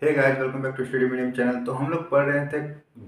Hey guys, welcome back to study medium channel. तो हम लोग पढ़ रहे थे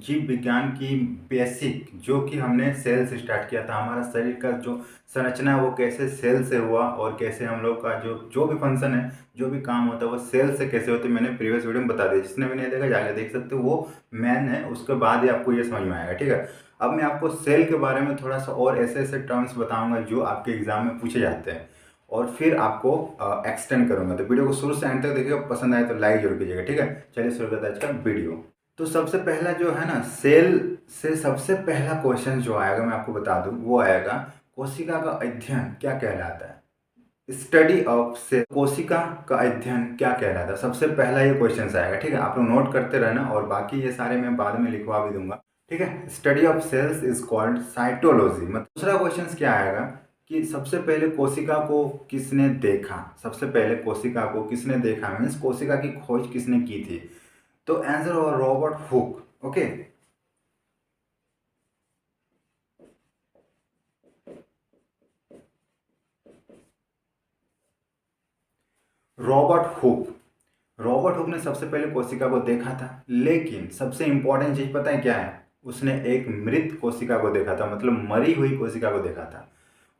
जीव विज्ञान की बेसिक, जो कि हमने सेल से स्टार्ट किया था। हमारा शरीर का जो संरचना है वो कैसे सेल से हुआ और कैसे हम लोग का जो जो भी फंक्शन है, जो भी काम होता है वो सेल से कैसे होते हैं, मैंने प्रीवियस वीडियो में बता दिया। जिसने भी नहीं देखा जाके देख सकते हो, वो मैन है, उसके बाद ही आपको ये समझ में आएगा। ठीक है, अब मैं आपको सेल के बारे में थोड़ा सा और ऐसे ऐसे टर्म्स बताऊँगा जो आपके एग्जाम में पूछे जाते हैं, और फिर आपको एक्सटेंड करूंगा। तो वीडियो को शुरू से एंड तक देखिएगा, पसंद आए तो लाइक जरूर कीजिएगा। ठीक है, चलिए शुरू करते हैं आज का वीडियो। तो सबसे पहला जो है ना, सेल से सबसे पहला क्वेश्चन जो आएगा, मैं आपको बता दूं, वो आएगा कोशिका का अध्ययन क्या कहलाता है। स्टडी ऑफ सेल, कोशिका का अध्ययन क्या कहलाता है, सबसे पहला ये क्वेश्चन आएगा। ठीक है, आप लोग नोट करते रहना, और बाकी ये सारे मैं बाद में लिखवा भी दूंगा। ठीक है, study of cells is called cytology. मतलब दूसरा क्वेश्चन क्या आएगा कि सबसे पहले कोशिका को किसने देखा, सबसे पहले कोशिका को किसने देखा, मीन्स कोशिका की खोज किसने की थी। तो आंसर होगा Robert Hooke. Okay, Robert Hooke. Robert Hooke ने सबसे पहले कोशिका को देखा था, लेकिन सबसे इंपॉर्टेंट चीज पता है क्या है, उसने एक मृत कोशिका को देखा था, मतलब मरी हुई कोशिका को देखा था।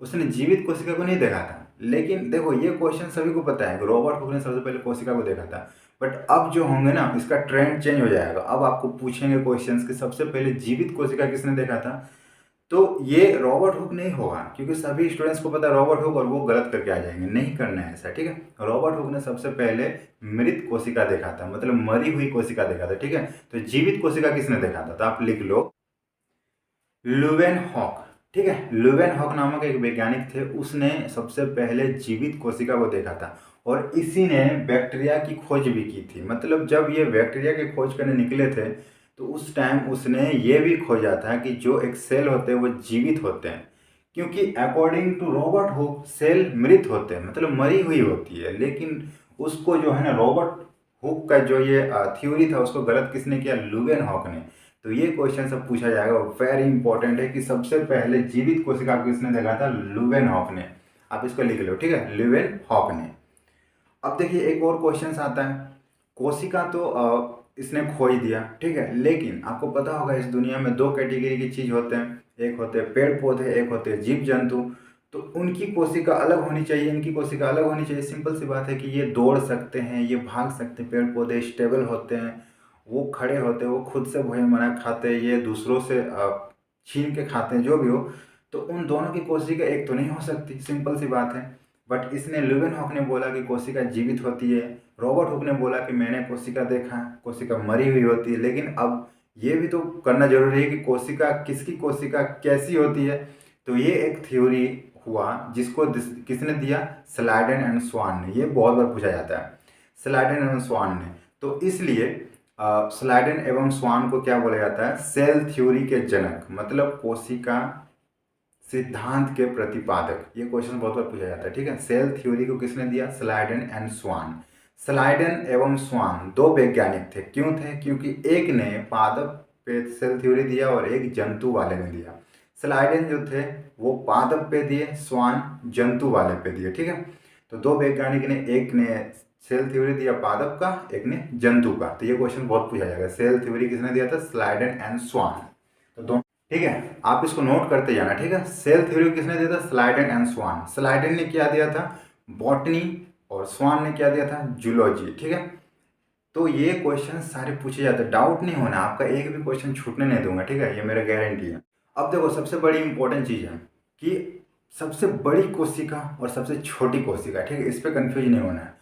उसने जीवित कोशिका को नहीं देखा था। लेकिन देखो, ये क्वेश्चन सभी को पता है कि रॉबर्ट हुक ने सबसे पहले कोशिका को देखा था। बट अब जो होंगे ना, इसका ट्रेंड चेंज हो जाएगा। अब आपको पूछेंगे क्वेश्चंस कि सबसे पहले जीवित कोशिका किसने देखा था। तो ये रॉबर्ट हुक नहीं होगा, क्योंकि सभी स्टूडेंट्स को पता है रॉबर्ट हुक, और वो गलत करके आ जाएंगे। नहीं करना है ऐसा। ठीक है, रॉबर्ट हुक ने सबसे पहले मृत कोशिका देखा था, मतलब मरी हुई कोशिका देखा था। ठीक है, तो जीवित कोशिका किसने देखा था, तो आप लिख लो लुवेन हॉक। ठीक है, लुवेन हॉक नामक एक वैज्ञानिक थे, उसने सबसे पहले जीवित कोशिका को देखा था। और इसी ने बैक्टीरिया की खोज भी की थी। मतलब जब ये बैक्टीरिया की खोज करने निकले थे, तो उस टाइम उसने ये भी खोजा था कि जो एक सेल होते हैं वो जीवित होते हैं। क्योंकि according to Robert Hooke cell मृत होते हैं, मतलब मरी हुई होती है। लेकिन उसको जो है ना, रॉबर्ट हुक का जो ये थ्योरी था, उसको गलत किसने किया, लुवेन हॉक ने। तो ये क्वेश्चन सब पूछा जाएगा, वेरी इंपॉर्टेंट है कि सबसे पहले जीवित कोशिका को किसने देखा था, लुवेन हॉक ने। आप इसको लिख लो। ठीक है, लुवेन हॉक ने। अब देखिए, एक और क्वेश्चन आता है। कोशिका तो इसने खोज दिया, ठीक है, लेकिन आपको पता होगा इस दुनिया में दो कैटेगरी की चीज होते हैं, एक होते हैं पेड़ पौधे, एक होते हैं जीव जंतु। तो उनकी कोशिका अलग होनी चाहिए, इनकी कोशिका अलग होनी चाहिए। सिंपल सी बात है कि ये दौड़ सकते हैं, ये भाग सकते हैं, पेड़ पौधे स्टेबल होते हैं, वो खड़े होते हैं, वो खुद से भोजन बना खाते हैं, ये दूसरों से छीन के खाते हैं, जो भी हो। तो उन दोनों की कोशिका एक तो नहीं हो सकती, सिंपल सी बात है। बट इसने लुवेन हॉक ने बोला कि कोशिका जीवित होती है, रॉबर्ट हुक ने बोला कि मैंने कोशिका देखा, कोशिका मरी हुई होती है। लेकिन अब ये भी तो करना जरूरी है कि कोशिका किसकी कोशिका कैसी होती है। तो ये एक थ्योरी हुआ जिसको किसने दिया, स्लाइडेन एंड स्वान ने। ये बहुत बार पूछा जाता है, स्लाइडेन एंड स्वान ने। तो इसलिए स्लाइडेन एवं स्वान को क्या बोला जाता है, सेल थ्योरी के जनक, मतलब कोशिका सिद्धांत के प्रतिपादक। ये क्वेश्चन बहुत बार पूछा जाता है। ठीक है, सेल थ्योरी को किसने दिया, स्लाइडेन एंड स्वान। स्लाइडेन एवं स्वान दो वैज्ञानिक थे। क्यों थे, क्योंकि एक ने पादप पे सेल थ्योरी दिया और एक जंतु वाले ने दिया। स्लाइडेन जो थे वो पादप पे दिए, स्वान जंतु वाले पे दिए। ठीक है, तो दो वैज्ञानिक ने, एक ने सेल थ्योरी दिया पादप का, एक ने जंतु का। तो ये क्वेश्चन बहुत पूछा जाएगा, सेल थ्योरी किसने दिया था, स्लाइडेन एंड स्वान। तो दोनों, ठीक है, आप इसको नोट करते जाना। ठीक है, सेल थ्योरी किसने दिया था, स्लाइडेन एंड स्वान। स्लाइडेन ने क्या दिया था, बॉटनी, और स्वान ने क्या दिया था, जूलॉजी। ठीक है, तो ये क्वेश्चन सारे पूछे जाते हैं, डाउट नहीं होना, आपका एक भी क्वेश्चन छूटने नहीं दूंगा। ठीक है, ये मेरा गारंटी है। अब देखो, सबसे बड़ी इंपॉर्टेंट चीज है कि सबसे बड़ी कोशिका और सबसे छोटी कोशिका। ठीक है, इस पर कंफ्यूज नहीं होना है।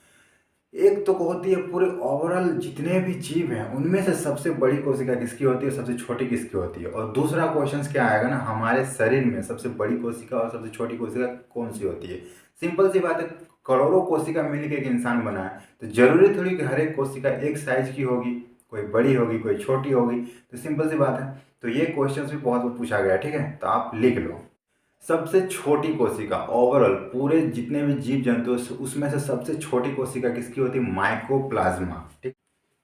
एक तो होती है पूरे ओवरऑल जितने भी जीव हैं उनमें से सबसे बड़ी कोशिका किसकी होती है, सबसे छोटी किसकी होती है। और दूसरा क्वेश्चन क्या आएगा ना, हमारे शरीर में सबसे बड़ी कोशिका और सबसे छोटी कोशिका कौन सी होती है। सिंपल सी बात है, करोड़ों कोशिका मिलकर एक इंसान बना है, तो जरूरी थोड़ी कि हर एक कोशिका एक साइज की होगी, कोई बड़ी होगी कोई छोटी होगी। तो सिंपल सी बात है। तो ये क्वेश्चन भी बहुत बार पूछा गया। ठीक है, तो आप लिख लो, सबसे छोटी कोशिका ओवरऑल पूरे जितने भी जीव जंतु उसमें से सबसे छोटी कोशिका किसकी होती है, माइकोप्लाज्मा। ठीक,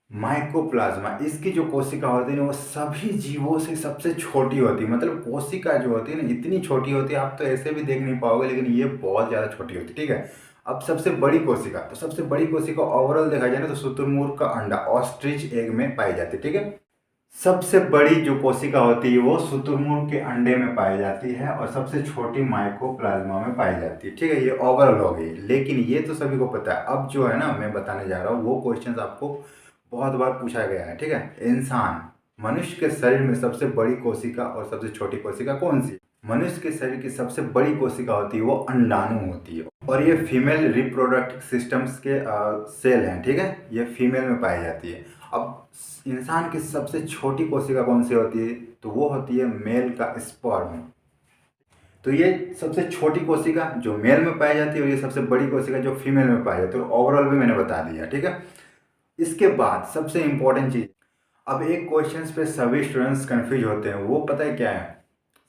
माइकोप्लाज्मा, इसकी जो कोशिका होती है ना, वो सभी जीवों से सबसे छोटी होती है। मतलब कोशिका जो होती है ना, इतनी छोटी होती है, आप तो ऐसे भी देख नहीं पाओगे, लेकिन ये बहुत ज़्यादा छोटी होती है। ठीक है, अब सबसे बड़ी कोशिका, तो सबसे बड़ी कोशिका ओवरऑल देखा जाए ना तो शुतुरमुर्ग का अंडा ऑस्ट्रिच एग में पाई जाती है, ठीक है। सबसे बड़ी जो कोशिका होती है वो शुतुरमुर्ग के अंडे में पाई जाती है और सबसे छोटी माइकोप्लाज्मा में पाई जाती है, ठीक है। ये ओवरऑल हो गई, लेकिन ये तो सभी को पता है। अब जो है ना मैं बताने जा रहा हूँ वो क्वेश्चंस आपको बहुत बार पूछा गया है, ठीक है। इंसान, मनुष्य के शरीर में सबसे बड़ी कोशिका और सबसे छोटी कोशिका कौन सी? मनुष्य के शरीर की सबसे बड़ी कोशिका होती है वो अंडाणु होती है और ये फीमेल रिप्रोडक्टिव सिस्टम्स के सेल हैं, ठीक है। ये फीमेल में पाई जाती है। अब इंसान की सबसे छोटी कोशिका कौन सी होती है? तो वो होती है मेल का स्पर्म। तो ये सबसे छोटी कोशिका जो मेल में पाई जाती है और ये सबसे बड़ी कोशिका जो फीमेल में पाई जाती है। तो ओवरऑल भी मैंने बता दिया, ठीक है। इसके बाद सबसे इंपॉर्टेंट चीज, अब एक क्वेश्चन पे सभी स्टूडेंट्स कंफ्यूज होते हैं, वो पता है क्या है?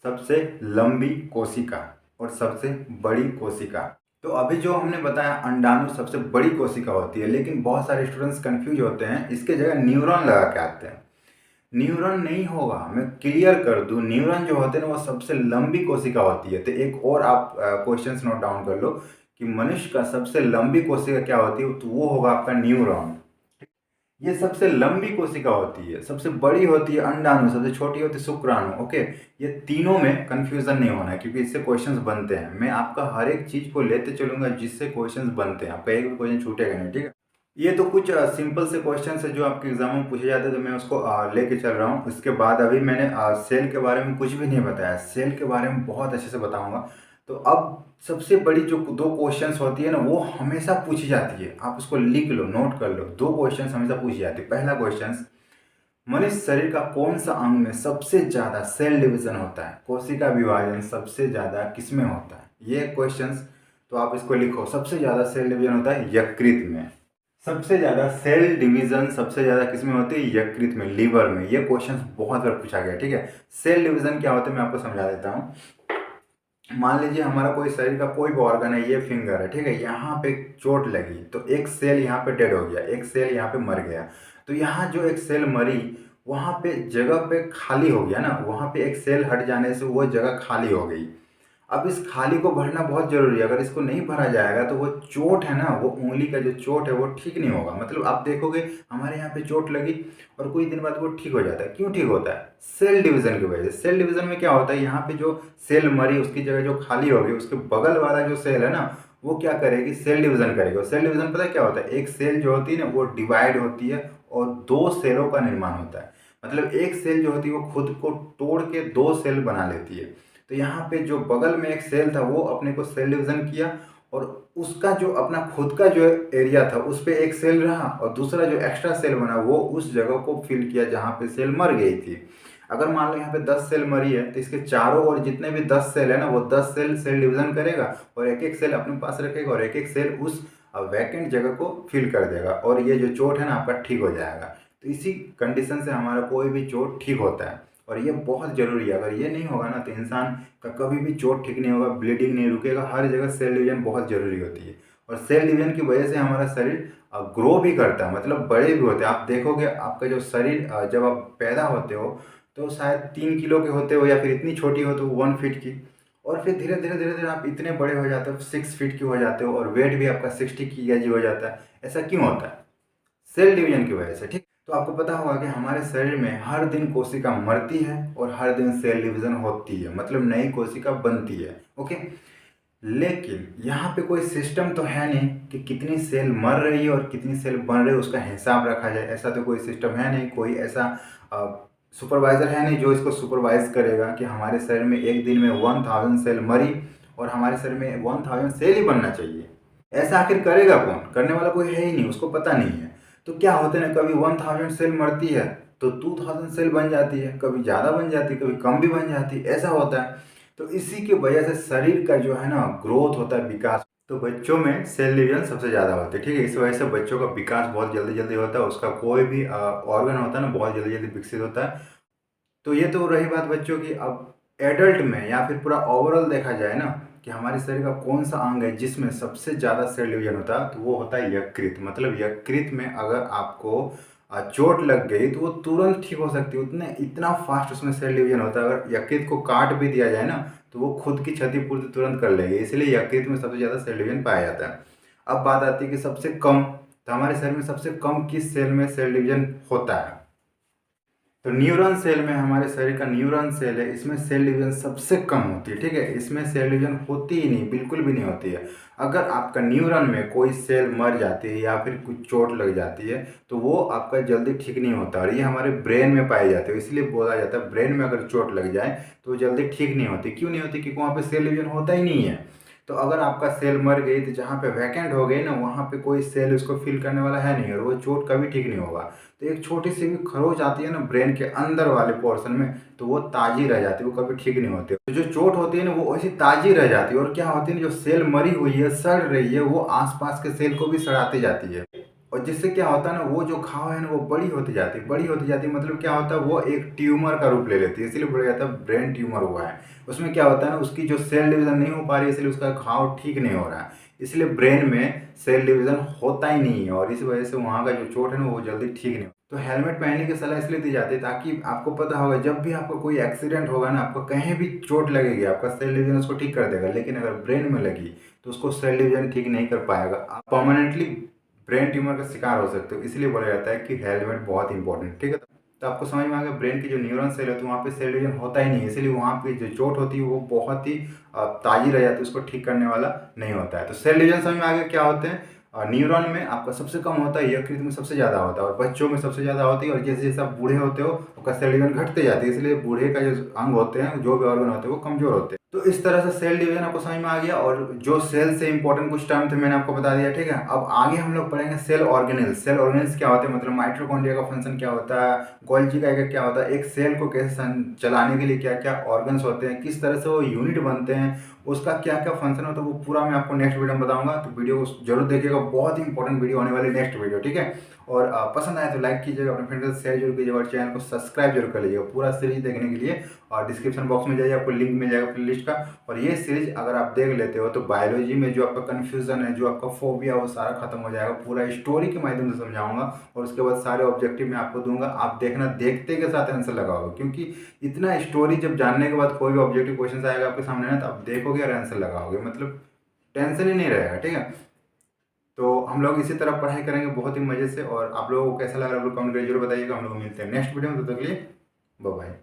सबसे लंबी कोशिका और सबसे बड़ी कोशिका। तो अभी जो हमने बताया अंडाणु सबसे बड़ी कोशिका होती है, लेकिन बहुत सारे स्टूडेंट्स कंफ्यूज होते हैं, इसके जगह न्यूरॉन लगा के आते हैं। न्यूरॉन नहीं होगा, मैं क्लियर कर दूं, न्यूरॉन जो होते हैं ना वो सबसे लंबी कोशिका होती है। तो एक और आप क्वेश्चन नोट डाउन कर लो कि मनुष्य का सबसे लंबी कोशिका क्या होती है, तो वो होगा आपका न्यूरॉन। ये सबसे लंबी कोशिका होती है, सबसे बड़ी होती है अंडाणु, सबसे छोटी होती है शुक्राणु। ओके, ये तीनों में कंफ्यूजन नहीं होना है क्योंकि इससे क्वेश्चंस बनते हैं। मैं आपका हर एक चीज को लेते चलूंगा जिससे क्वेश्चंस बनते हैं, आपका एक भी क्वेश्चन छूटेगा नहीं, ठीक है। ये तो कुछ सिंपल से क्वेश्चन है जो आपके एग्जाम में पूछे जाते हैं, तो मैं उसको लेके चल रहा हूँ। उसके बाद अभी मैंने सेल के बारे में कुछ भी नहीं बताया, सेल के बारे में बहुत अच्छे से बताऊंगा। तो अब सबसे बड़ी जो दो क्वेश्चंस होती है ना वो हमेशा पूछी जाती है, आप उसको लिख लो, नोट कर लो। दो क्वेश्चंस हमेशा पूछी जाती है। पहला क्वेश्चन, मनुष्य शरीर का कौन सा अंग में सबसे ज्यादा सेल डिवीजन होता है? कोशिका विभाजन सबसे ज्यादा किसमें होता है? ये क्वेश्चंस, तो आप इसको लिखो, सबसे ज्यादा सेल डिवीजन होता है यकृत में। सबसे ज्यादा सेल डिवीजन सबसे ज्यादा किसमें होती है? यकृत में, लीवर में। ये क्वेश्चन बहुत बार पूछा गया, ठीक है। सेल डिवीजन क्या होता है मैं आपको समझा देता हूँ। मान लीजिए हमारा कोई शरीर का कोई भी ऑर्गन है, ये फिंगर है, ठीक है। यहाँ पे चोट लगी तो एक सेल यहाँ पे डेड हो गया, एक सेल यहाँ पे मर गया। तो यहाँ जो एक सेल मरी वहाँ पे जगह पे खाली हो गया ना, वहाँ पे एक सेल हट जाने से वो जगह खाली हो गई। अब इस खाली को भरना बहुत जरूरी है। अगर इसको नहीं भरा जाएगा तो वो चोट है ना, वो उंगली का जो चोट है वो ठीक नहीं होगा। मतलब आप देखोगे हमारे यहाँ पे चोट लगी और कुछ दिन बाद वो ठीक हो जाता है। क्यों ठीक होता है? सेल डिवीजन की वजह से। सेल डिवीजन में क्या होता है, यहाँ पे जो सेल मरी उसकी जगह जो खाली होगी उसके बगल वाला जो सेल है ना वो क्या करेगी? सेल डिवीजन करेगी। और सेल डिवीजन पता है क्या होता है? एक सेल जो होती है ना वो डिवाइड होती है और दो सेलों का निर्माण होता है। मतलब एक सेल जो होती है वो खुद को तोड़ के दो सेल बना लेती है। तो यहाँ पे जो बगल में एक सेल था वो अपने को सेल डिवीजन किया और उसका जो अपना खुद का जो एरिया था उस पे एक सेल रहा और दूसरा जो एक्स्ट्रा सेल बना वो उस जगह को फिल किया जहाँ पे सेल मर गई थी। अगर मान लो यहाँ पे 10 सेल मरी है तो इसके चारों ओर जितने भी 10 सेल है ना वो 10 सेल सेल डिवीजन करेगा और एक एक सेल अपने पास रखेगा और एक एक सेल उस वैकेंट जगह को फिल कर देगा और ये जो चोट है ना आपका ठीक हो जाएगा। तो इसी कंडीशन से हमारा कोई भी चोट ठीक होता है और ये बहुत ज़रूरी है। अगर ये नहीं होगा ना तो इंसान का कभी भी चोट ठीक नहीं होगा, ब्लीडिंग नहीं रुकेगा। हर जगह सेल डिवीजन बहुत ज़रूरी होती है और सेल डिवीजन की वजह से हमारा शरीर ग्रो भी करता है, मतलब बड़े भी होते हैं। आप देखोगे आपका जो शरीर जब आप पैदा होते हो तो शायद 3 किलो के होते हो या फिर इतनी छोटी हो तो 1 फीट की, और फिर धीरे धीरे धीरे धीरे आप इतने बड़े हो जाते हो, 6 फीट की हो जाते हो और वेट भी आपका 60 kg हो जाता है। ऐसा क्यों होता है? सेल डिवीजन की वजह से, ठीक। तो आपको पता होगा कि हमारे शरीर में हर दिन कोशिका मरती है और हर दिन सेल डिवीजन होती है, मतलब नई कोशिका बनती है। ओके, लेकिन यहाँ पे कोई सिस्टम तो है नहीं कि कितनी सेल मर रही है और कितनी सेल बन रही है उसका हिसाब रखा जाए। ऐसा तो कोई सिस्टम है नहीं, कोई ऐसा सुपरवाइजर है नहीं जो इसको सुपरवाइज करेगा कि हमारे शरीर में एक दिन में 1000 सेल मरी और हमारे शरीर में 1000 सेल ही बनना चाहिए। ऐसा आखिर करेगा कौन? करने वाला कोई है ही नहीं, उसको पता नहीं है। तो क्या होता है ना, कभी 1000 सेल मरती है तो 2000 सेल बन जाती है, कभी ज़्यादा बन जाती है, कभी कम भी बन जाती है, ऐसा होता है। तो इसी की वजह से शरीर का जो है ना ग्रोथ होता है, विकास। तो बच्चों में सेल डिवीजन सबसे ज़्यादा होती है, ठीक है। इस वजह से बच्चों का विकास बहुत जल्दी जल्दी होता है, उसका कोई भी ऑर्गन होता है ना बहुत जल्दी जल्दी विकसित होता है। तो ये तो रही बात बच्चों की। अब एडल्ट में या फिर पूरा ओवरऑल देखा जाए ना कि हमारे शरीर का कौन सा अंग है जिसमें सबसे ज़्यादा सेल डिवीजन होता है, तो वो होता है यकृत। मतलब यकृत में अगर आपको चोट लग गई तो वो तुरंत ठीक हो सकती है, उतने इतना फास्ट उसमें सेल डिवीजन होता है। अगर यकृत को काट भी दिया जाए ना तो वो खुद की क्षतिपूर्ति तुरंत कर लेगी, इसलिए यकृत में सबसे ज़्यादा सेल डिवीजन पाया जाता है। अब बात आती है कि सबसे कम, तो हमारे शरीर में सबसे कम किस सेल में सेल डिवीजन होता है? तो न्यूरॉन सेल में, हमारे शरीर का न्यूरॉन सेल है, इसमें सेल डिवीजन सबसे कम होती है। ठीक है, इसमें सेल डिवीजन होती ही नहीं, बिल्कुल भी नहीं होती है। अगर आपका न्यूरॉन में कोई सेल मर जाती है या फिर कुछ चोट लग जाती है तो वो आपका जल्दी ठीक नहीं होता, और ये हमारे ब्रेन में पाए जाते हैं। इसलिए बोला जाता है ब्रेन में अगर चोट लग जाए तो वो जल्दी ठीक नहीं होती। क्यों नहीं होती? क्योंकि वहाँ पे सेल डिवीजन होता ही नहीं है। तो अगर आपका सेल मर गई तो जहाँ पे वैकेंट हो गई ना, वहाँ पे कोई सेल उसको फिल करने वाला है नहीं, और वो चोट कभी ठीक नहीं होगा। तो एक छोटी सी भी खरोच आती है ना ब्रेन के अंदर वाले पोर्शन में, तो वो ताजी रह जाती है, वो कभी ठीक नहीं होती। तो जो चोट होती है ना वो ऐसी ताजी रह जाती है, और क्या होती है ना, जो सेल मरी हुई है, सड़ रही है, वो आसपास के सेल को भी सड़ाती जाती है। और जिससे क्या होता है ना, वो जो घाव है ना वो बड़ी होती जाती है, बड़ी होती जाती है, मतलब क्या होता है, वो एक ट्यूमर का रूप ले लेती है। इसलिए बोला जाता है ब्रेन ट्यूमर हुआ है। उसमें क्या होता है ना, उसकी जो सेल डिवीजन नहीं हो पा रही है, इसलिए उसका घाव ठीक नहीं हो रहा है। इसलिए ब्रेन में सेल डिवीजन होता ही नहीं है, और इस वजह से वहाँ का जो चोट है ना वो जल्दी ठीक नहीं हो। तो हेलमेट पहनने की सलाह इसलिए दी जाती है ताकि आपको पता होगा जब भी आपको कोई एक्सीडेंट होगा ना, आपको कहीं भी चोट लगेगी, आपका सेल डिवीजन उसको ठीक कर देगा। लेकिन अगर ब्रेन में लगी तो उसको सेल डिवीजन ठीक नहीं कर पाएगा, आप परमानेंटली ब्रेन ट्यूमर का शिकार हो सकते हो। इसलिए बोला जाता है कि हेलमेट बहुत इंपॉर्टेंट। ठीक है, तो आपको समझ में आ गया, ब्रेन की जो न्यूरॉन सेल है तो वहाँ पे सेल डिवीजन होता ही नहीं है, इसलिए वहाँ पे जो चोट होती है वो बहुत ही ताजी रह जाती है, उसको ठीक करने वाला नहीं होता है। तो सेल डिवीजन समझ में आ गया क्या होते हैं। न्यूरॉन में आपका सबसे कम होता है, यकृत में सबसे ज़्यादा होता है, और बच्चों में सबसे ज़्यादा होती है, और जैसे जैसे आप बूढ़े होते हो आपका सेल डिवीजन घटते जाती है। इसलिए बूढ़े का जो अंग होते हैं, जो भी ऑर्गन होते हैं, वो कमजोर होते हैं। तो इस तरह से सेल डिवीजन आपको समझ में आ गया, और जो सेल से इंपॉर्टेंट कुछ टर्म थे मैंने आपको बता दिया। ठीक है, अब आगे हम लोग पढ़ेंगे सेल ऑर्गेनेल्स। सेल ऑर्गेनेल्स क्या होते हैं, मतलब माइटोकॉन्ड्रिया का फंक्शन क्या होता है, गोल्जी का क्या होता है, एक सेल को कैसे चलाने के लिए क्या क्या ऑर्गन्स होते हैं, किस तरह से वो यूनिट बनते हैं, उसका क्या क्या फंक्शन होता है, वो पूरा मैं आपको नेक्स्ट वीडियो में बताऊंगा। तो वीडियो को जरूर देखिएगा, बहुत ही इंपॉर्टेंट वीडियो होने वाली नेक्स्ट वीडियो। ठीक है, और पसंद आए तो लाइक कीजिएगा, अपने फ्रेंड के साथ शेयर जरूर कीजिएगा, और चैनल को सब्सक्राइब जरूर कर लीजिएगा पूरा सीरीज देखने के लिए। और डिस्क्रिप्शन बॉक्स में जाइए, आपको लिंक मिल जाएगा प्ले लिस्ट का। और ये सीरीज अगर आप देख लेते हो तो बायोलॉजी में जो आपका कन्फ्यूजन है, जो आपका फोबिया, वो सारा खत्म हो जाएगा। पूरा स्टोरी के माध्यम से समझाऊंगा, और उसके बाद सारे ऑब्जेक्टिव मैं आपको दूंगा। आप देखना, देखते के साथ आंसर लगाओगे, क्योंकि इतना स्टोरी जब जानने के बाद कोई भी ऑब्जेक्टिव क्वेश्चन आएगा आपके सामने ना, तो आप देखोगे और आंसर लगाओगे, मतलब टेंशन ही नहीं रहेगा। ठीक है, तो हम लोग इसी तरह पढ़ाई करेंगे बहुत ही मजे से। और आप लोगों को कैसा लगा, आप लोग कमेंट करके जरूर बताइएगा। हम लोग मिलते हैं नेक्स्ट वीडियो में, तब तक के लिए बाय बाय।